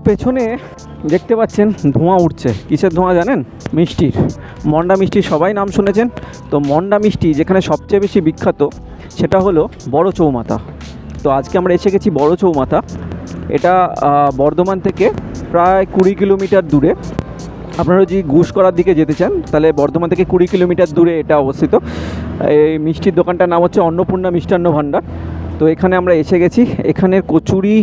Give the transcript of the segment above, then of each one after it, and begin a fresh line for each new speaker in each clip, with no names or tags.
পেছনে দেখতে পাচ্ছেন ধোঁয়া উঠছে। কিসের ধোঁয়া জানেন? মিষ্টির। মন্ডা মিষ্টির সবাই নাম শুনেছেন। তো মন্ডা মিষ্টি যেখানে সবচেয়ে বেশি বিখ্যাত সেটা হলো বড় চৌমাথা। তো আজকে আমরা এসে গেছি বড় চৌমাথা। এটা বর্ধমান থেকে প্রায় 20 কিলোমিটার দূরে। আপনারা যদি ঘুষকরার দিকে যেতে চান তাহলে বর্ধমান থেকে 20 কিলোমিটার দূরে এটা অবস্থিত। এই মিষ্টির দোকানটার নাম হচ্ছে অন্নপূর্ণা মিষ্টান্ন ভাণ্ডার। তো এখানে আমরা এসে গেছি। এখানের কচুরি,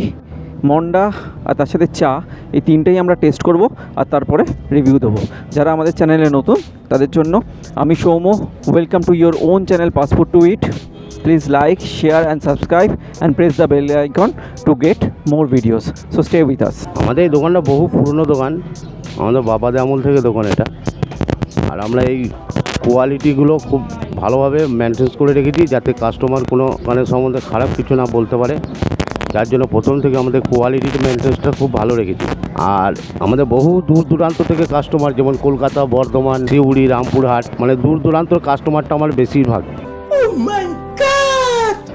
মন্ডা আর তার সাথে চা, এই তিনটেই আমরা টেস্ট করব আর তারপরে রিভিউ দেবো। যারা আমাদের চ্যানেলে নতুন তাদের জন্য আমি Soumya, welcome to your own channel passport to eat. Please like, share and subscribe and press the bell icon to get more videos. So stay with us.
আমাদের এই দোকানটা বহু পুরনো দোকান, আমাদের বাবাদের আমল থেকে দোকান এটা। আর আমরা এই কোয়ালিটিগুলো খুব ভালোভাবে মেনটেন করে রেখেছি যাতে কাস্টমার কোনো সম্বন্ধে খারাপ কিছু না বলতে পারে। যার জন্য প্রথম থেকে আমাদের কোয়ালিটির মেনটেন্সটা খুব ভালো রেখেছি। আর আমাদের বহু দূর দূরান্ত থেকে কাস্টমার, যেমন কলকাতা, বর্ধমান, সিউড়ি, রামপুরহাট, দূর দূরান্তর কাস্টমারটা আমার বেশিরভাগ।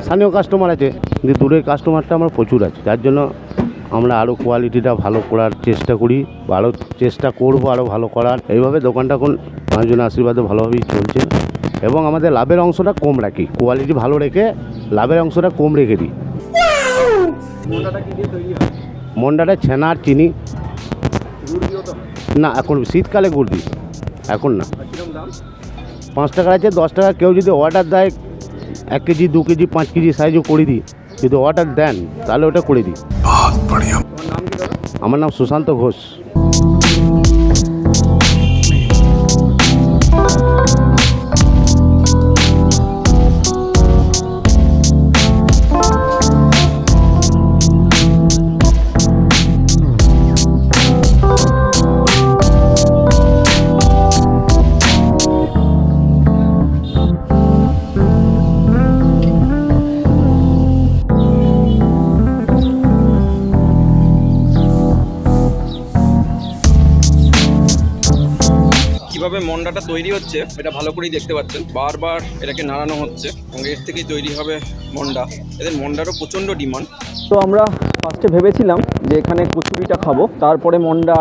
স্থানীয় কাস্টমার আছে কিন্তু দূরের কাস্টমারটা আমার প্রচুর আছে। যার জন্য আমরা আরও কোয়ালিটিটা ভালো করার চেষ্টা করি, আরও চেষ্টা করবো আরও ভালো করার। এইভাবে দোকানটা এখন মানুষজনের আশীর্বাদে ভালোভাবেই চলছে এবং আমাদের লাভের অংশটা কম রাখি। কোয়ালিটি ভালো রেখে লাভের অংশটা কম রেখে দিই। মন্ডাটা ছানার চিনি না, এখন শীতকালে গুড় দিই, এখন না। 5 টাকা আছে, 10 টাকা। কেউ যদি অর্ডার দেয় 1 কেজি, 2 কেজি, 5 কেজি সাইজও করে দিই। যদি অর্ডার দেন তাহলে ওটা করে দিই। আমার নাম সুশান্ত ঘোষ।
কিভাবে মন্ডাটা তৈরি হচ্ছে এটা ভালো করেই দেখতে পাচ্ছেন। বারবার এটাকে নাড়ানো হচ্ছে এবং এর থেকেই তৈরি হবে মন্ডা। এদের মন্ডারও প্রচণ্ড ডিমান্ড। তো আমরা ফার্স্টে ভেবেছিলাম যে এখানে কচুরিটা খাবো, তারপরে মন্ডা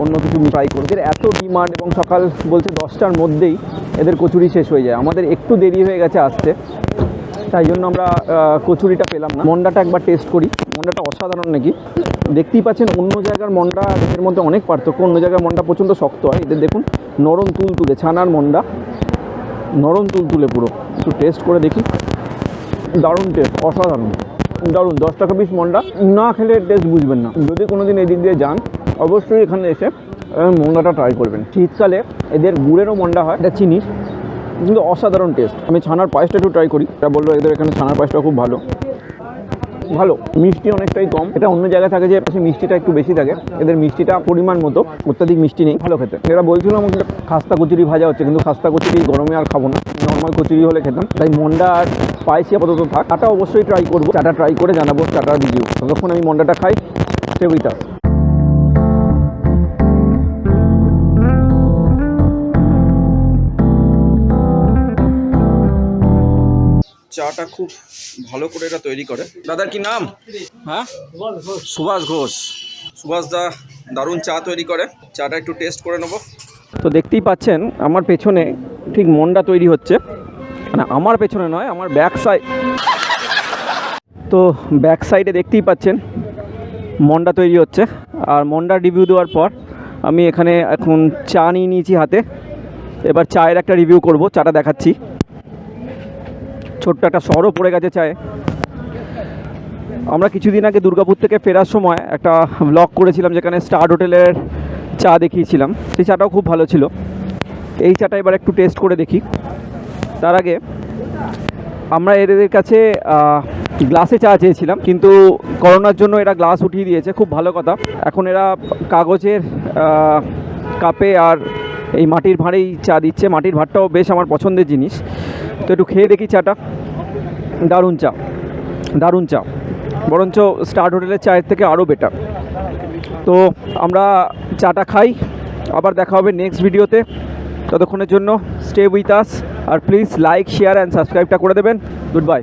অন্য কিছু ট্রাই করবো। এদের এত ডিমান্ড এবং সকাল বলছে 10টার মধ্যেই এদের কচুরি শেষ হয়ে যায়। আমাদের একটু দেরি হয়ে গেছে আসতে, তাই জন্য আমরা কচুরিটা পেলাম না। মন্ডাটা একবার টেস্ট করি। মন্ডাটা অসাধারণ নাকি, দেখতেই পাচ্ছেন। অন্য জায়গার মন্ডা এদের মধ্যে অনেক পার্থক্য। অন্য জায়গার মন্ডা প্রচণ্ড শক্ত হয়, এদের দেখুন নরম তুলতুলে। ছানার মন্ডা নরম তুলতুলে পুরো। একটু টেস্ট করে দেখি। দারুণ টেস্ট, অসাধারণ, দারুণ। 10 টাকা পিস মন্ডা, না খেলে টেস্ট বুঝবেন না। যদি কোনো দিন এদিক দিয়ে যান অবশ্যই এখানে এসে মন্ডাটা ট্রাই করবেন। শীতকালে এদের গুড়েরও মন্ডা হয়, এটা চিনির, কিন্তু অসাধারণ টেস্ট। আমি ছানার পায়েসটা একটু ট্রাই করি। এটা বললো এদের এখানে ছানার পায়েসটা খুব ভালো। মিষ্টি অনেকটাই কম। এটা অন্য জায়গায় থাকে যে মিষ্টিটা একটু বেশি থাকে, এদের মিষ্টিটা পরিমাণ মতো, অত্যাধিক মিষ্টি নেই, ভালো খেতে। এরা বলছিল আমাকে খাস্তা কচুরি ভাজা হচ্ছে, কিন্তু খাস্তা কচুরি গরমে আর খাবো না, নর্মাল কচুরি হলে খেতাম। তাই মন্ডা আর পায়েসি আপাতত থাক। চাটা অবশ্যই ট্রাই করবো, চাটা ট্রাই করে জানাবো চাটার ভিডিও। ততক্ষণ আমি মন্ডাটা খাই। স্টে উইথ আস। চাটা খুব ভালো করে এটা তৈরি করে। দাদার কি নাম? হ্যাঁ, সুভাষ ঘোষ। সুভাষ দা দারুণ চা তৈরি করে। চাটা একটু টেস্ট করে নেব। তো দেখতেই পাচ্ছেন আমার পেছনে ঠিক মন্ডা তৈরি হচ্ছে। আমার পেছনে নয়, আমার ব্যাক সাইড। তো ব্যাক সাইডে দেখতেই পাচ্ছেন মন্ডা তৈরি হচ্ছে। আর মন্ডার রিভিউ দেওয়ার পর আমি এখানে এখন চা নিয়ে নিয়েছি হাতে। এবার চায়ের একটা রিভিউ করব, চাটা দেখাচ্ছি। ছোট্ট একটা সরও পড়ে গেছে চায়ে। আমরা কিছুদিন আগে দুর্গাপুর থেকে ফেরার সময় একটা ব্লগ করেছিলাম যেখানে স্টার হোটেলের চা দেখিয়েছিলাম। সেই চাটাও খুব ভালো ছিল। এই চাটা এবার একটু টেস্ট করে দেখি। তার আগে আমরা এদের কাছে গ্লাসে চা চেয়েছিলাম, কিন্তু করোনার জন্য এরা গ্লাস উঠিয়ে দিয়েছে। খুব ভালো কথা। এখন এরা কাগজের কাপে আর এই মাটির ভাঁড়েই চা দিচ্ছে। মাটির ভাঁড়টাও বেশ আমার পছন্দের জিনিস। তো একটু খেয়ে দেখি চাটা। দারুণ চা, দারুণ চা, বরঞ্চ স্টার হোটেলের চায়ের থেকে আরও বেটার। তো আমরা চাটা খাই, আবার দেখা হবে নেক্সট ভিডিওতে। ততক্ষণের জন্য স্টে উইথ আস আর প্লিজ লাইক, শেয়ার অ্যান্ড সাবস্ক্রাইবটা করে দেবেন। Good by.